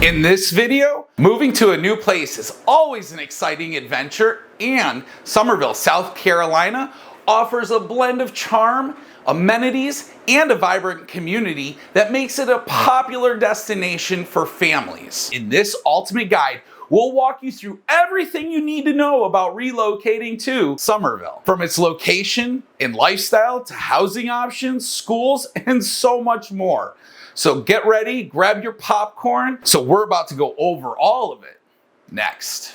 In this video, moving to a new place is always an exciting adventure, and Summerville, South Carolina offers a blend of charm, amenities, and a vibrant community that makes it a popular destination for families. In this ultimate guide, we'll walk you through everything you need to know about relocating to Summerville. From its location and lifestyle to housing options, schools, and so much more. So get ready, grab your popcorn. So we're about to go over all of it next.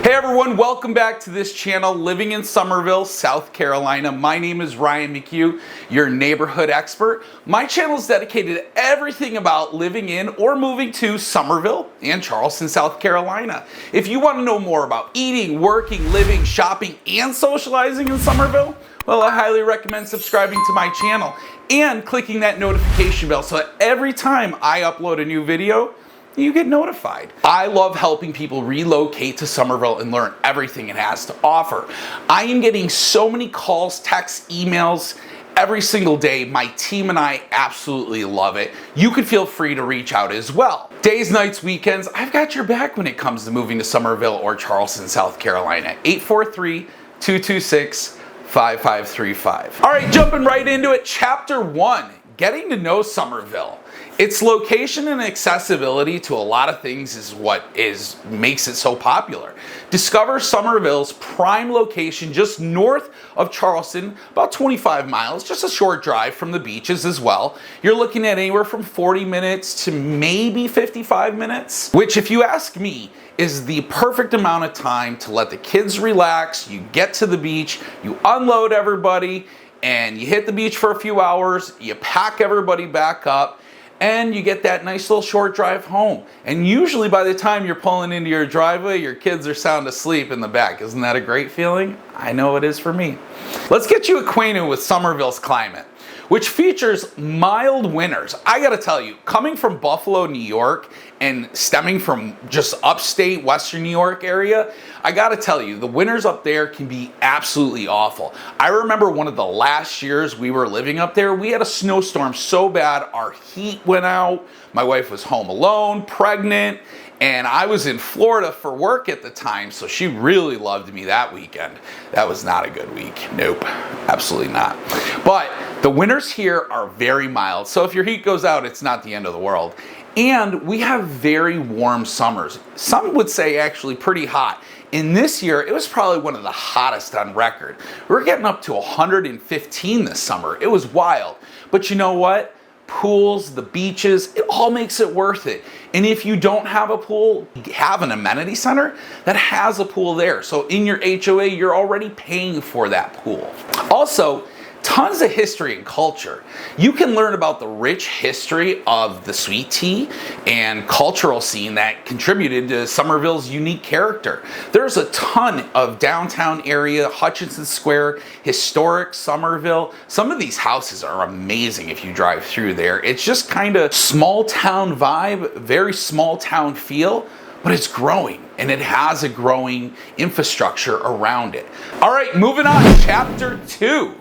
Hey everyone, welcome back to this channel, Living in Summerville, South Carolina. My name is Ryan McHugh, your neighborhood expert. My channel is dedicated to everything about living in or moving to Summerville and Charleston, South Carolina. If you want to know more about eating, working, living, shopping, and socializing in Summerville, well, I highly recommend subscribing to my channel and clicking that notification bell so that every time I upload a new video, you get notified. I love helping people relocate to Summerville and learn everything it has to offer. I am getting so many calls, texts, emails every single day. My team and I absolutely love it. You can feel free to reach out as well. Days, nights, weekends, I've got your back when it comes to moving to Summerville or Charleston, South Carolina. 843-226-5535. All right, jumping right into it. Chapter 1, getting to know Summerville. Its location and accessibility to a lot of things is what makes it so popular. Discover Summerville's prime location just north of Charleston, about 25 miles, just a short drive from the beaches as well. You're looking at anywhere from 40 minutes to maybe 55 minutes, which if you ask me, is the perfect amount of time to let the kids relax. You get to the beach, you unload everybody, and you hit the beach for a few hours, you pack everybody back up, and you get that nice little short drive home. And usually by the time you're pulling into your driveway, your kids are sound asleep in the back. Isn't that a great feeling? I know it is for me. Let's get you acquainted with Summerville's climate, which features mild winters. I gotta tell you, coming from Buffalo, New York, and stemming from just upstate Western New York area, I gotta tell you, the winters up there can be absolutely awful. I remember one of the last years we were living up there, we had a snowstorm so bad our heat went out. My wife was home alone, pregnant, and I was in Florida for work at the time, so she really loved me that weekend. That was not a good week. Nope, absolutely not. But the winters here are very mild, so if your heat goes out, it's not the end of the world. And we have very warm summers. Some would say actually pretty hot. In this year, it was probably one of the hottest on record. We're getting up to 115 this summer. It was wild. But you know what? Pools, the beaches, it all makes it worth it. And if you don't have a pool, have an amenity center that has a pool there. So in your HOA, you're already paying for that pool. Also, tons of history and culture. You can learn about the rich history of the sweet tea and cultural scene that contributed to Summerville's unique character. There's a ton of downtown area, Hutchinson Square, historic Summerville. Some of these houses are amazing if you drive through there. It's just kind of small town vibe, very small town feel, but it's growing and it has a growing infrastructure around it. All right, moving on, Chapter 2.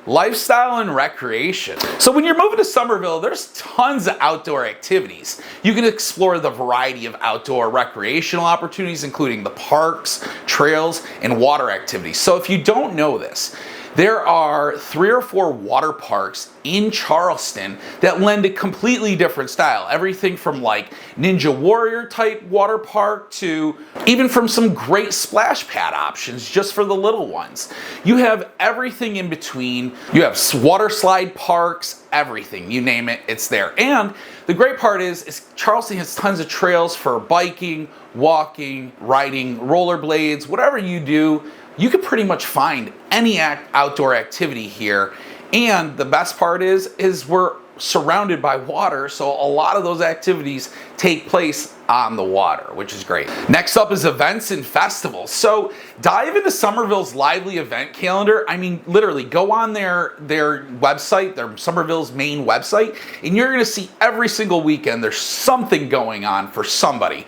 Lifestyle and recreation. So when you're moving to Summerville, there's tons of outdoor activities. You can explore the variety of outdoor recreational opportunities, including the parks, trails, and water activities. So if you don't know this, there are 3 or 4 water parks in Charleston that lend a completely different style. Everything from like Ninja Warrior type water park to even from some great splash pad options just for the little ones. You have everything in between. You have water slide parks, everything, you name it, it's there. And the great part is Charleston has tons of trails for biking, walking, riding, rollerblades, whatever you do. You can pretty much find any outdoor activity here. And the best part is we're surrounded by water, so a lot of those activities take place on the water, which is great. Next up is events and festivals. So dive into Summerville's lively event calendar. I mean, literally go on their website, their Summerville's main website, and you're gonna see every single weekend there's something going on for somebody.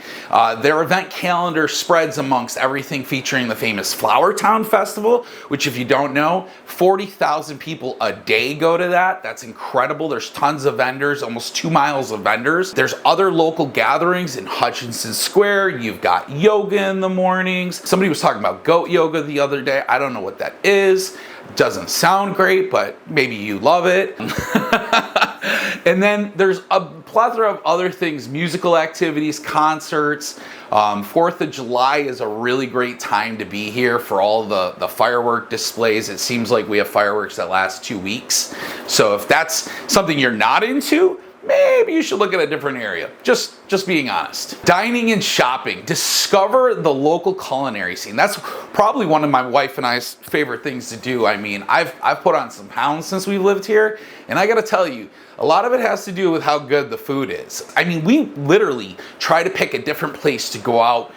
Their event calendar spreads amongst everything featuring the famous Flower Town Festival, which if you don't know, 40,000 people a day go to that. That's incredible. There's tons of vendors, almost 2 miles of vendors. There's other local gatherings in Hutchinson Square. You've got yoga in the mornings. Somebody was talking about goat yoga the other day. I don't know what that is. Doesn't sound great, but maybe you love it. And then there's a plethora of other things, musical activities, concerts. 4th of July is a really great time to be here for all the firework displays. It seems like we have fireworks that last 2 weeks. So if that's something you're not into, maybe you should look at a different area. Just being honest. Dining and shopping. Discover the local culinary scene. That's probably one of my wife and I's favorite things to do. I mean, I've put on some pounds since we've lived here, and I gotta tell you, a lot of it has to do with how good the food is. I mean, we literally try to pick a different place to go out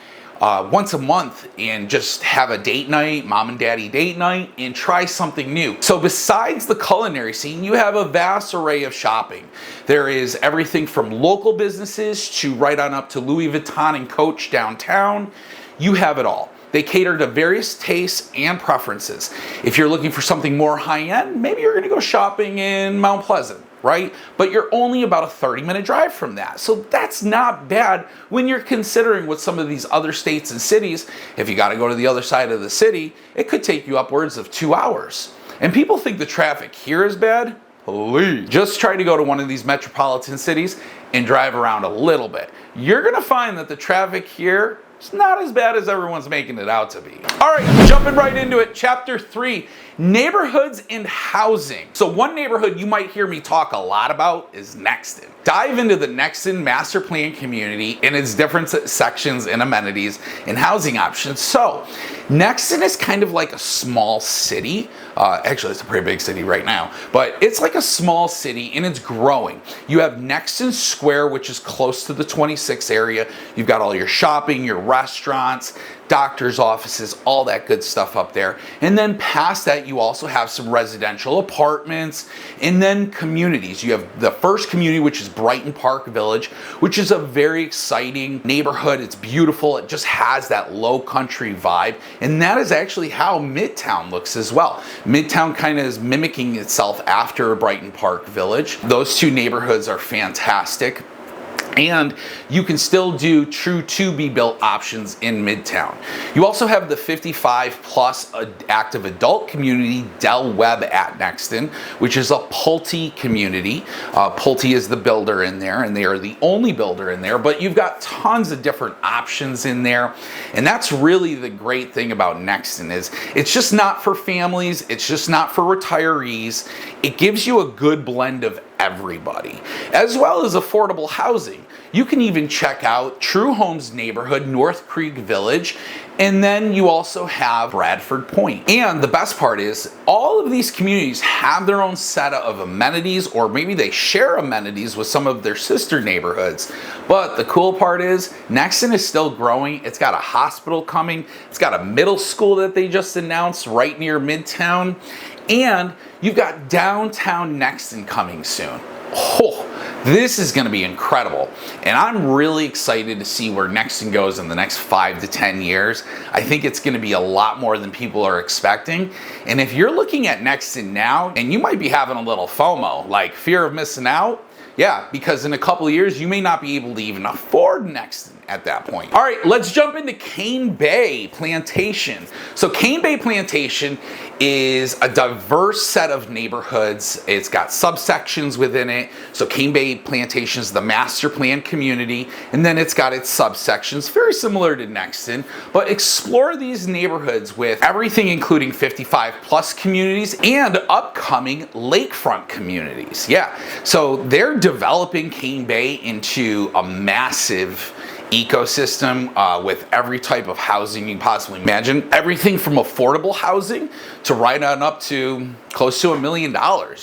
once a month and just have a date night, mom and daddy date night, and try something new. So besides the culinary scene, you have a vast array of shopping. There is everything from local businesses to right on up to Louis Vuitton and Coach downtown. You have it all. They cater to various tastes and preferences. If you're looking for something more high-end, maybe you're gonna go shopping in Mount Pleasant, right? But you're only about a 30-minute drive from that. So that's not bad when you're considering what some of these other states and cities, if you gotta go to the other side of the city, it could take you upwards of 2 hours. And people think the traffic here is bad. Please. Just try to go to one of these metropolitan cities and drive around a little bit. You're gonna find that the traffic here is not as bad as everyone's making it out to be. All right, jumping right into it. Chapter 3, neighborhoods and housing. So one neighborhood you might hear me talk a lot about is Nexton. Dive into the Nexton master plan community and its different sections and amenities and housing options. So Nexton is kind of like a small city. Actually, it's a pretty big city right now, but it's like a small city and it's growing. You have Nexton Square, which is close to the 26 area. You've got all your shopping, your restaurants, doctor's offices, all that good stuff up there. And then past that, you also have some residential apartments and then communities. You have the first community, which is Brighton Park Village, which is a very exciting neighborhood. It's beautiful. It just has that low country vibe. And that is actually how Midtown looks as well. Midtown kind of is mimicking itself after Brighton Park Village. Those two neighborhoods are fantastic. And you can still do true to-be-built options in Midtown. You also have the 55 plus active adult community, Del Webb at Nexton, which is a Pulte community. Pulte is the builder in there, and they are the only builder in there, but you've got tons of different options in there. And that's really the great thing about Nexton is it's just not for families, it's just not for retirees. It gives you a good blend of everybody, as well as affordable housing. You can even check out True Homes neighborhood, North Creek Village, and then you also have Bradford Point. And the best part is all of these communities have their own set of amenities, or maybe they share amenities with some of their sister neighborhoods. But the cool part is Nexton is still growing. It's got a hospital coming. It's got a middle school that they just announced right near Midtown. And you've got downtown Nexton coming soon. Oh, this is gonna be incredible. And I'm really excited to see where Nexton goes in the next 5 to 10 years. I think it's gonna be a lot more than people are expecting. And if you're looking at Nexton now, and you might be having a little FOMO, like fear of missing out, yeah, because in a couple of years, you may not be able to even afford Nexton at that point. All right, let's jump into Cane Bay Plantation. So Cane Bay Plantation is a diverse set of neighborhoods. It's got subsections within it. So Cane Bay Plantation is the master plan community, and then it's got its subsections, very similar to Nexton, but explore these neighborhoods with everything including 55 plus communities and upcoming lakefront communities. Yeah, so they're developing Cane Bay into a massive ecosystem with every type of housing you can possibly imagine. Everything from affordable housing to right on up to close to $1 million.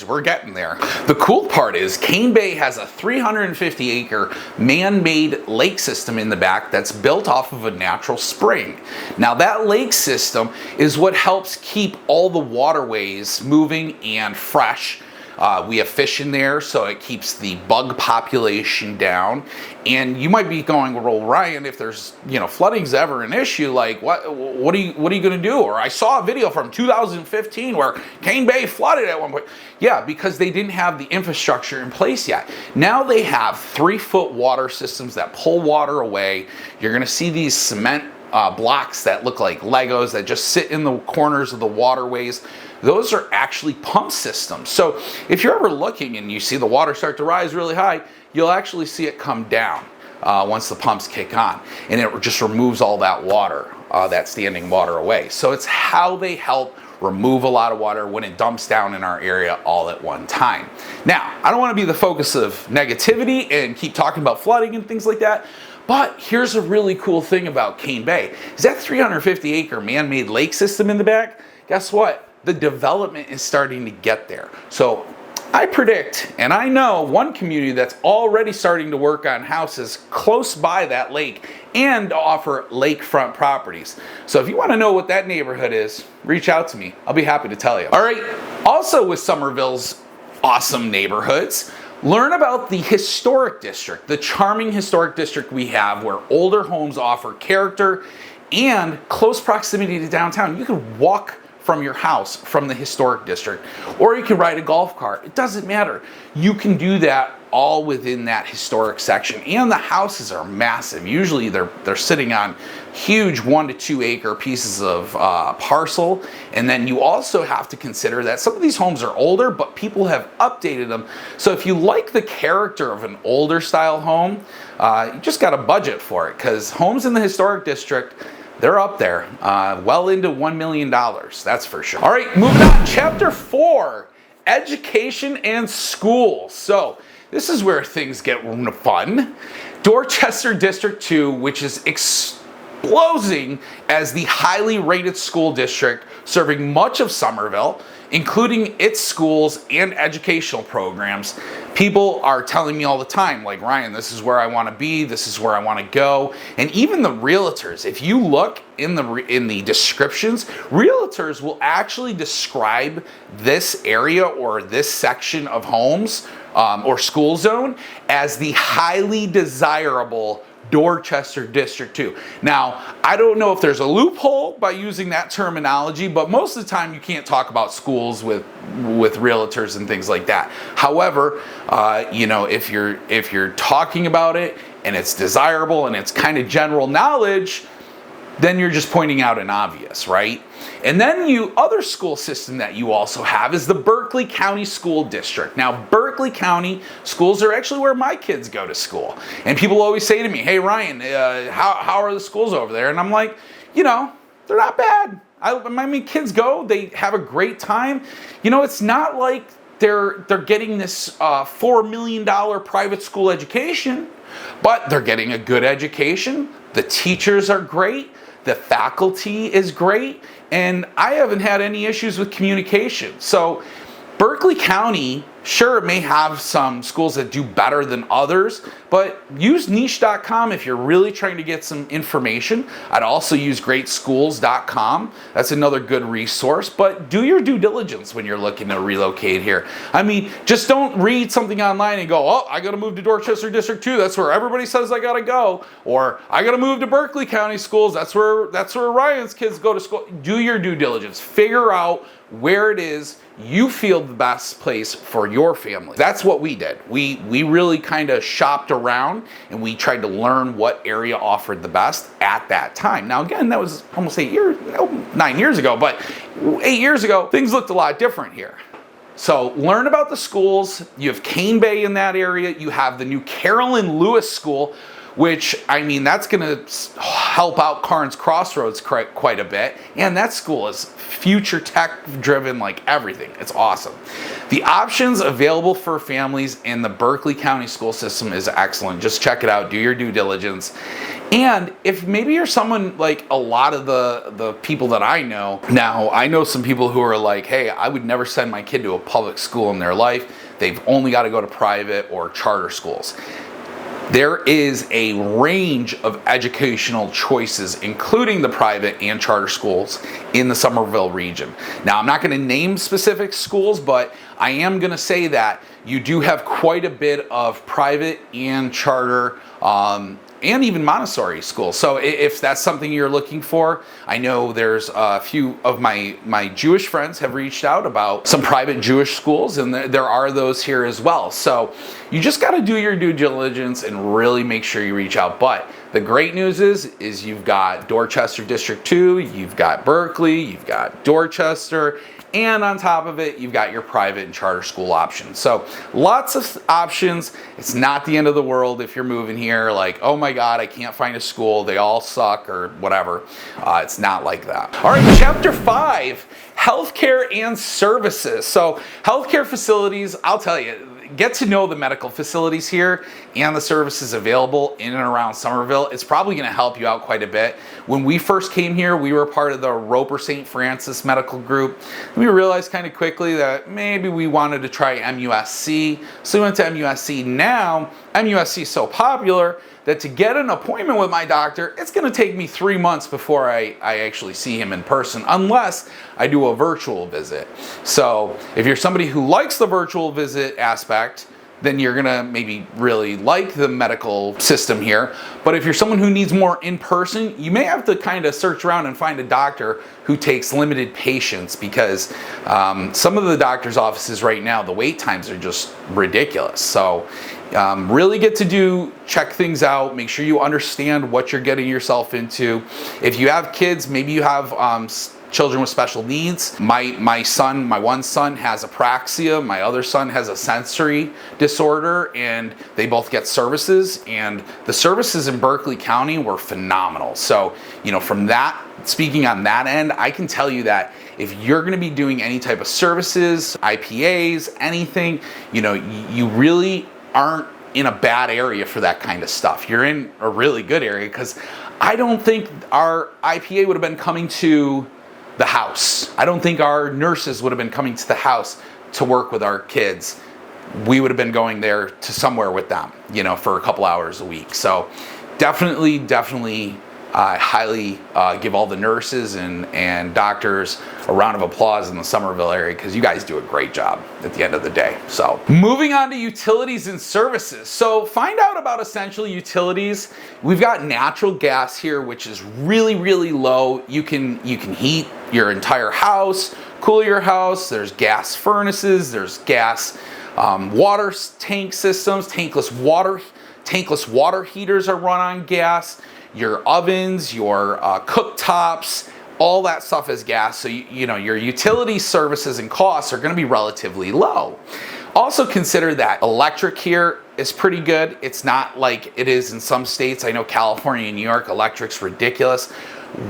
We're getting there. The cool part is Cane Bay has a 350-acre man-made lake system in the back that's built off of a natural spring. Now that lake system is what helps keep all the waterways moving and fresh. We have fish in there, so it keeps the bug population down. And you might be going, well, Ryan, if there's, flooding's ever an issue, like what are you going to do? Or I saw a video from 2015 where Cane Bay flooded at one point. Yeah, because they didn't have the infrastructure in place yet. Now they have 3-foot water systems that pull water away. You're going to see these cement blocks that look like Legos that just sit in the corners of the waterways. Those are actually pump systems. So if you're ever looking and you see the water start to rise really high, you'll actually see it come down once the pumps kick on. And it just removes all that water, that standing water away. So it's how they help remove a lot of water when it dumps down in our area all at one time. Now, I don't want to be the focus of negativity and keep talking about flooding and things like that. But here's a really cool thing about Cane Bay. Is that 350-acre man-made lake system in the back? Guess what? The development is starting to get there. So I predict, and I know one community that's already starting to work on houses close by that lake and offer lakefront properties. So if you want to know what that neighborhood is, reach out to me. I'll be happy to tell you. All right, also with Summerville's awesome neighborhoods, learn about the historic district, the charming historic district we have where older homes offer character and close proximity to downtown. You can walk from your house from the historic district, or you can ride a golf cart. It doesn't matter. You can do that all within that historic section, and the houses are massive. Usually they're sitting on huge 1 to 2 acre pieces of parcel, and then you also have to consider that some of these homes are older, but people have updated them. So if you like the character of an older style home, you just got to budget for it, because homes in the historic district, they're up there, well into $1 million, that's for sure. All right, moving on. Chapter 4, education and school. So this is where things get fun. Dorchester District 2, which is exploding as the highly rated school district serving much of Summerville, including its schools and educational programs. People are telling me all the time, like, Ryan, this is where I want to be, this is where I want to go. And even the realtors, if you look in the descriptions, realtors will actually describe this area or this section of homes or school zone as the highly desirable Dorchester District 2. Now, I don't know if there's a loophole by using that terminology, but most of the time you can't talk about schools with realtors and things like that. However, if you're talking about it and it's desirable and it's kind of general knowledge, then you're just pointing out an obvious, right? And then other school system that you also have is the Berkeley County School District. Now, Berkeley County schools are actually where my kids go to school. And people always say to me, hey, Ryan, how are the schools over there? And I'm like, they're not bad. I mean, kids go, they have a great time. It's not like they're getting this $4 million private school education, but they're getting a good education. The teachers are great. The faculty is great, and I haven't had any issues with communication. So Berkeley County, sure, it may have some schools that do better than others, but use niche.com if you're really trying to get some information. I'd also use greatschools.com. That's another good resource, but do your due diligence when you're looking to relocate here. I mean, just don't read something online and go, oh, I got to move to Dorchester District 2. That's where everybody says I got to go. Or I got to move to Berkeley County schools. That's where Ryan's kids go to school. Do your due diligence. Figure out where it is you feel the best place for your family. That's what we did. We really kind of shopped around and we tried to learn what area offered the best at that time. Now again, that was almost 9 years ago, but 8 years ago, things looked a lot different here. So learn about the schools. You have Cane Bay in that area. You have the new Carolyn Lewis School, which, I mean, that's going to help out Karns Crossroads quite a bit. And that school is future tech driven, like everything. It's awesome. The options available for families in the Berkeley County school system is excellent. Just check it out, do your due diligence. And if maybe you're someone like a lot of the people that I know, now I know some people who are like, hey, I would never send my kid to a public school in their life. They've only got to go to private or charter schools. There is a range of educational choices, including the private and charter schools in the Summerville region. Now, I'm not going to name specific schools, but I am going to say that you do have quite a bit of private and charter and even Montessori schools. So if that's something you're looking for, I know there's a few of my Jewish friends have reached out about some private Jewish schools, and there are those here as well. So you just got to do your due diligence and really make sure you reach out. But the great news is you've got Dorchester District 2, you've got Berkeley, you've got Dorchester, and on top of it, you've got your private and charter school options. So lots of options. It's not the end of the world if you're moving here like, oh my God, I can't find a school. They all suck or whatever. It's not like that. All right, chapter 5, healthcare and services. So healthcare facilities, I'll tell you, get to know the medical facilities here and the services available in and around Summerville. It's probably going to help you out quite a bit. When we first came here, we were part of the Roper St. Francis Medical Group. We realized kind of quickly that maybe we wanted to try MUSC. So we went to MUSC. Now, MUSC is so popular that to get an appointment with my doctor, it's going to take me 3 months before I actually see him in person, unless I do a virtual visit. So if you're somebody who likes the virtual visit aspect, then you're going to maybe really like the medical system here. But if you're someone who needs more in person, you may have to kind of search around and find a doctor who takes limited patients, because some of the doctor's offices right now, the wait times are just ridiculous. So really get to check things out, make sure you understand what you're getting yourself into. If you have kids, maybe you have children with special needs. My one son has apraxia, my other son has a sensory disorder, and they both get services, and the services in Berkeley County were phenomenal. So, from that, speaking on that end, I can tell you that if you're going to be doing any type of services, IPAs, anything, you really aren't in a bad area for that kind of stuff. You're in a really good area, because I don't think our IPA would have been coming to the house. I don't think our nurses would have been coming to the house to work with our kids. We would have been going there to somewhere with them, for a couple hours a week. So definitely highly give all the nurses and doctors a round of applause in the Summerville area, because you guys do a great job at the end of the day. So moving on to utilities and services. So find out about essential utilities. We've got natural gas here, which is really, really low. You can heat your entire house, cool your house. There's gas furnaces, there's gas water tank systems, tankless water heaters are run on gas. Your ovens, your cooktops, all that stuff is gas. So your utility services and costs are going to be relatively low. Also consider that electric here is pretty good. It's not like it is in some states. I know California and New York, electric's ridiculous.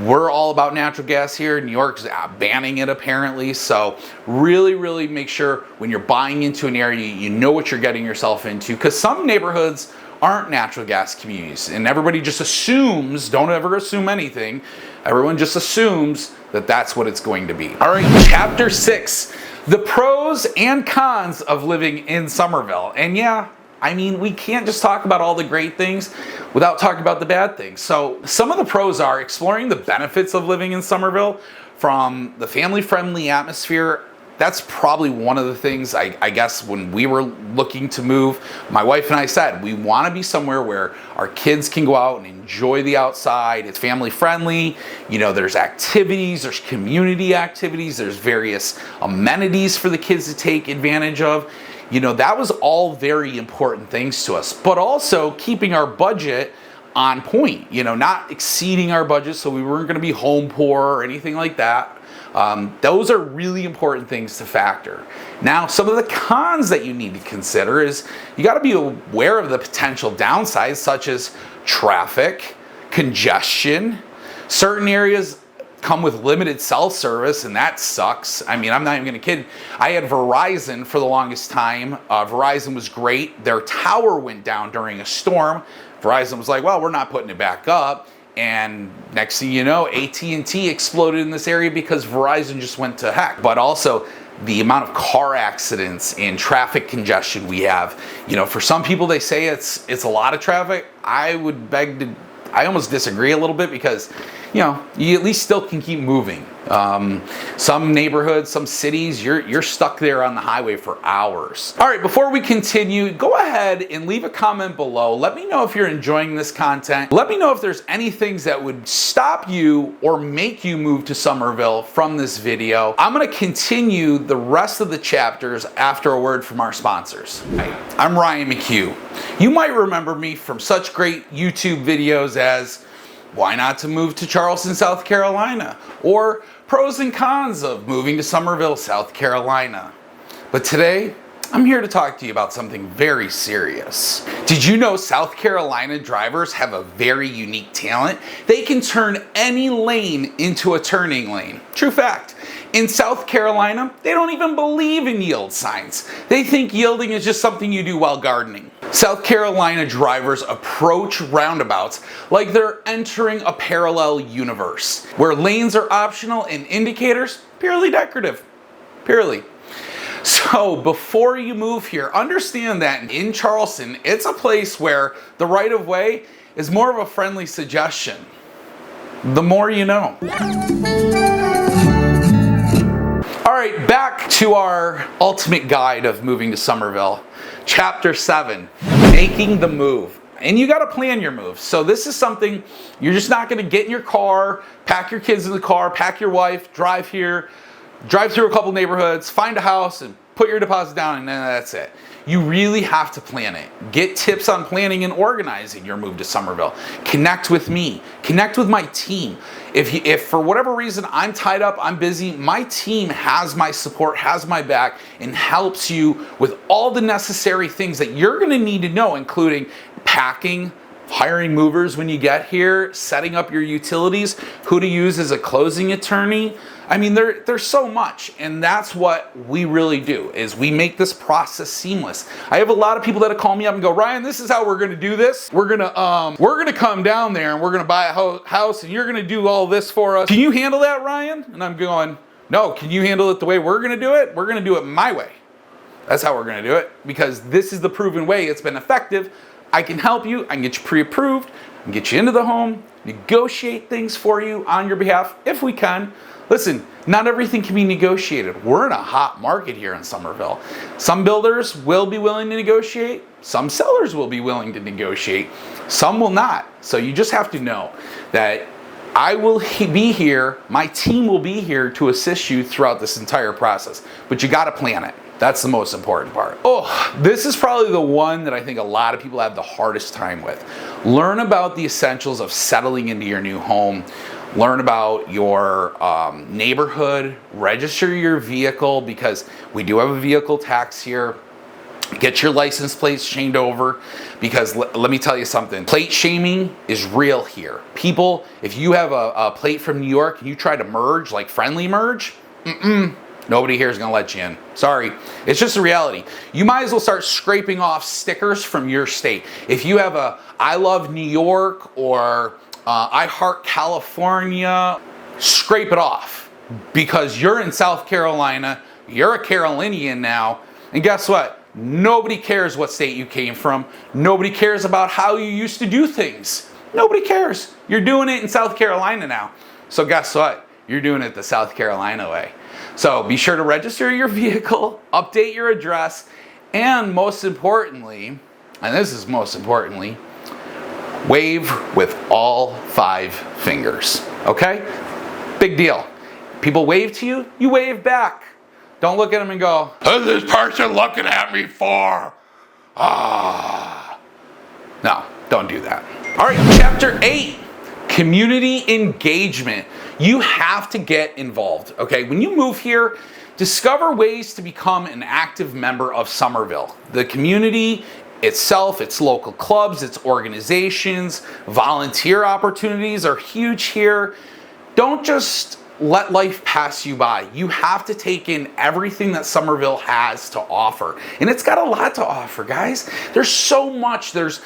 We're all about natural gas here. New York's banning it apparently. So really, really make sure when you're buying into an area, you know what you're getting yourself into, because some neighborhoods aren't natural gas communities, and everybody just assumes, don't ever assume anything, everyone just assumes that that's what it's going to be. All right, chapter 6, the pros and cons of living in Summerville. And yeah, I mean, we can't just talk about all the great things without talking about the bad things. So some of the pros are exploring the benefits of living in Summerville, from the family-friendly atmosphere. That's probably one of the things, I guess, when we were looking to move, my wife and I said, we want to be somewhere where our kids can go out and enjoy the outside. It's family friendly. There's activities, there's community activities, there's various amenities for the kids to take advantage of. That was all very important things to us, but also keeping our budget on point, not exceeding our budget, so we weren't going to be home poor or anything like that. Those are really important things to factor. Now, some of the cons that you need to consider is you got to be aware of the potential downsides, such as traffic, congestion. Certain areas come with limited cell service, and that sucks. I mean, I'm not even gonna kid. I had Verizon for the longest time. Verizon was great. Their tower went down during a storm. Verizon was like, well, we're not putting it back up. And next thing you know, AT&T exploded in this area because Verizon just went to heck. But also, the amount of car accidents and traffic congestion we have. You know, for some people, they say it's a lot of traffic. I almost disagree a little bit because, you know, you at least still can keep moving. Some neighborhoods, some cities, you're stuck there on the highway for hours. All right, before we continue, go ahead and leave a comment below. Let me know if you're enjoying this content. Let me know if there's any things that would stop you or make you move to Summerville from this video. I'm gonna continue the rest of the chapters after a word from our sponsors. Hi, I'm Ryan McHugh. You might remember me from such great YouTube videos as why not to move to Charleston, South Carolina, or pros and cons of moving to Summerville, South Carolina. But today, I'm here to talk to you about something very serious. Did you know South Carolina drivers have a very unique talent? They can turn any lane into a turning lane. True fact. In South Carolina, they don't even believe in yield signs. They think yielding is just something you do while gardening. South Carolina drivers approach roundabouts like they're entering a parallel universe, where lanes are optional and indicators purely decorative. Purely. So before you move here, understand that in Charleston, it's a place where the right-of-way is more of a friendly suggestion. The more you know. All right, back to our ultimate guide of moving to Summerville. Chapter 7, making the move. And you gotta plan your move. So this is something you're just not gonna get in your car, pack your kids in the car, pack your wife, drive here, drive through a couple neighborhoods, find a house, and put your deposit down, and then that's it. You really have to plan it. Get tips on planning and organizing your move to Summerville. Connect with me. Connect with my team. If for whatever reason I'm tied up, I'm busy, my team has my support, has my back, and helps you with all the necessary things that you're gonna need to know, including packing, hiring movers when you get here, setting up your utilities, who to use as a closing attorney. I mean, there's so much, and that's what we really do, is we make this process seamless. I have a lot of people that call me up and go, Ryan, this is how we're gonna do this. We're gonna come down there and we're gonna buy a house and you're gonna do all this for us. Can you handle that, Ryan? And I'm going, no, can you handle it the way we're gonna do it? We're gonna do it my way. That's how we're gonna do it, because this is the proven way. It's been effective. I can help you, I can get you pre-approved, I can get you into the home, negotiate things for you on your behalf if we can. Listen, not everything can be negotiated. We're in a hot market here in Summerville. Some builders will be willing to negotiate. Some sellers will be willing to negotiate. Some will not. So you just have to know that I will be here, my team will be here to assist you throughout this entire process. But you gotta plan it. That's the most important part. Oh, this is probably the one that I think a lot of people have the hardest time with. Learn about the essentials of settling into your new home. Learn about your neighborhood, register your vehicle, because we do have a vehicle tax here. Get your license plates changed over, because let me tell you something. Plate shaming is real here. People, if you have a plate from New York and you try to merge, like friendly merge, nobody here is gonna let you in. Sorry, it's just a reality. You might as well start scraping off stickers from your state. If you have a I love New York or I heart California, scrape it off, because you're in South Carolina, you're a Carolinian now, and guess what? Nobody cares what state you came from. Nobody cares about how you used to do things. Nobody cares. You're doing it in South Carolina now. So guess what? You're doing it the South Carolina way. So be sure to register your vehicle, update your address, and most importantly, and this is most importantly, wave with all 5 fingers, okay? Big deal. People wave to you, you wave back. Don't look at them and go, who's this person looking at me for? No, don't do that. All right, chapter 8, community engagement. You have to get involved, okay? When you move here, discover ways to become an active member of Summerville. The community itself, its local clubs, its organizations, volunteer opportunities are huge here. Don't just let life pass you by. You have to take in everything that Summerville has to offer. And it's got a lot to offer, guys. There's so much. There's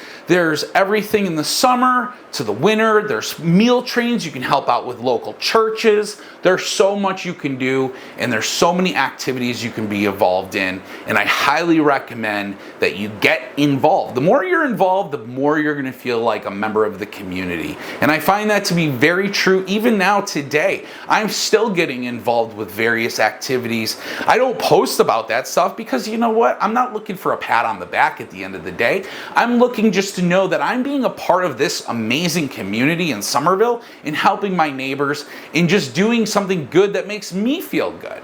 everything in the summer to the winter. There's meal trains. You can help out with local churches. There's so much you can do, and there's so many activities you can be involved in. And I highly recommend that you get involved. The more you're involved, the more you're going to feel like a member of the community. And I find that to be very true even now today. I'm still getting involved with various activities. I don't post about that stuff because you know what? I'm not looking for a pat on the back at the end of the day. I'm looking just to know that I'm being a part of this amazing community in Summerville and helping my neighbors and just doing something good that makes me feel good.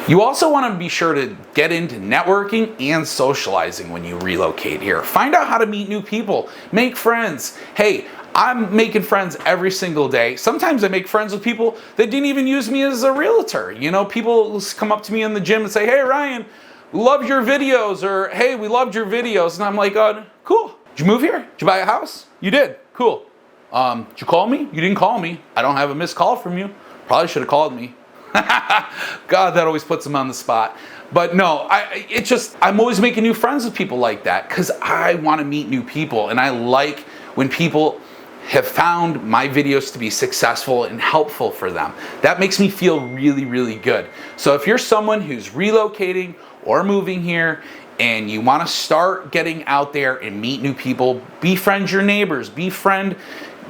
You also want to be sure to get into networking and socializing when you relocate here. Find out how to meet new people, make friends. Hey, I'm making friends every single day. Sometimes I make friends with people that didn't even use me as a realtor. You know, people come up to me in the gym and say, hey, Ryan, we loved your videos, or hey, we loved your videos. And I'm like, cool. Did you move here? Did you buy a house? You did. Cool. Did you call me? You didn't call me. I don't have a missed call from you. Probably should have called me. God, that always puts them on the spot. But no, I'm always making new friends with people like that because I want to meet new people. And I like when people have found my videos to be successful and helpful for them. That makes me feel really, really good. So if you're someone who's relocating or moving here and you want to start getting out there and meet new people, befriend your neighbors, befriend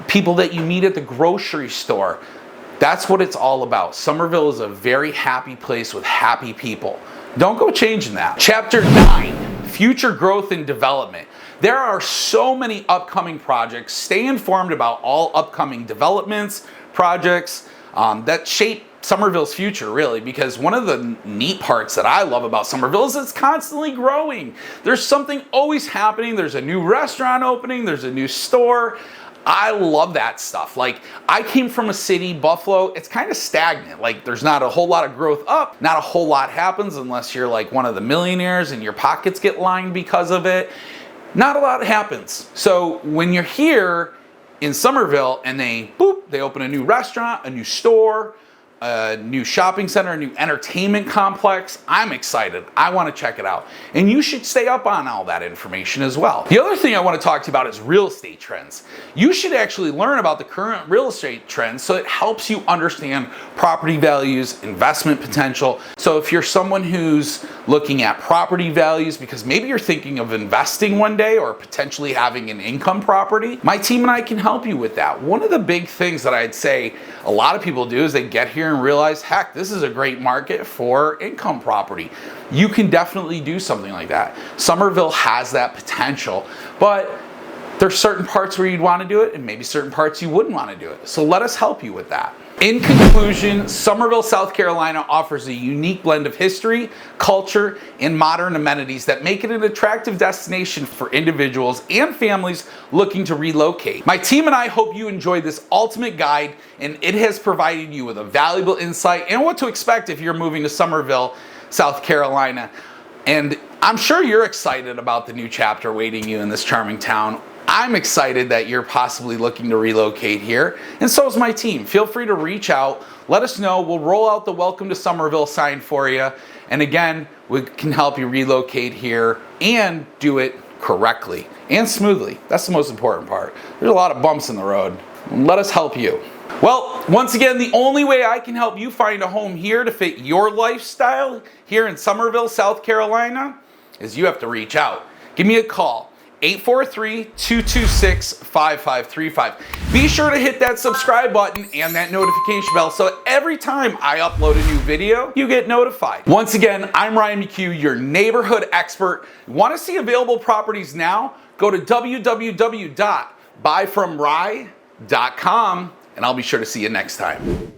people that you meet at the grocery store. That's what it's all about. Summerville is a very happy place with happy people. Don't go changing that. Chapter 9, future growth and development. There are so many upcoming projects. Stay informed about all upcoming developments, projects that shape Summerville's future, really, because one of the neat parts that I love about Summerville is it's constantly growing. There's something always happening. There's a new restaurant opening. There's a new store. I love that stuff. Like, I came from a city, Buffalo, it's kind of stagnant. Like, there's not a whole lot of growth up. Not a whole lot happens unless you're like one of the millionaires and your pockets get lined because of it. Not a lot happens. So when you're here in Summerville and they open a new restaurant, a new store, a new shopping center, a new entertainment complex, I'm excited. I want to check it out. And you should stay up on all that information as well. The other thing I want to talk to you about is real estate trends. You should actually learn about the current real estate trends so it helps you understand property values, investment potential. So if you're someone who's looking at property values because maybe you're thinking of investing one day or potentially having an income property, my team and I can help you with that. One of the big things that I'd say a lot of people do is they get here and realize, heck, this is a great market for income property. You can definitely do something like that. Summerville has that potential, but there's certain parts where you'd want to do it and maybe certain parts you wouldn't want to do it. So let us help you with that. In conclusion, Summerville, South Carolina offers a unique blend of history, culture, and modern amenities that make it an attractive destination for individuals and families looking to relocate. My team and I hope you enjoyed this ultimate guide, and it has provided you with a valuable insight and what to expect if you're moving to Summerville, South Carolina. And I'm sure you're excited about the new chapter waiting you in this charming town. I'm excited that you're possibly looking to relocate here, and so is my team. Feel free to reach out, let us know. We'll roll out the Welcome to Summerville sign for you. And again, we can help you relocate here and do it correctly and smoothly. That's the most important part. There's a lot of bumps in the road. Let us help you. Well, once again, the only way I can help you find a home here to fit your lifestyle here in Summerville, South Carolina, is you have to reach out. Give me a call. 843-226-5535. Be sure to hit that subscribe button and that notification bell so every time I upload a new video, you get notified. Once again, I'm Ryan McHugh, your neighborhood expert. Want to see available properties now? Go to www.buyfromry.com and I'll be sure to see you next time.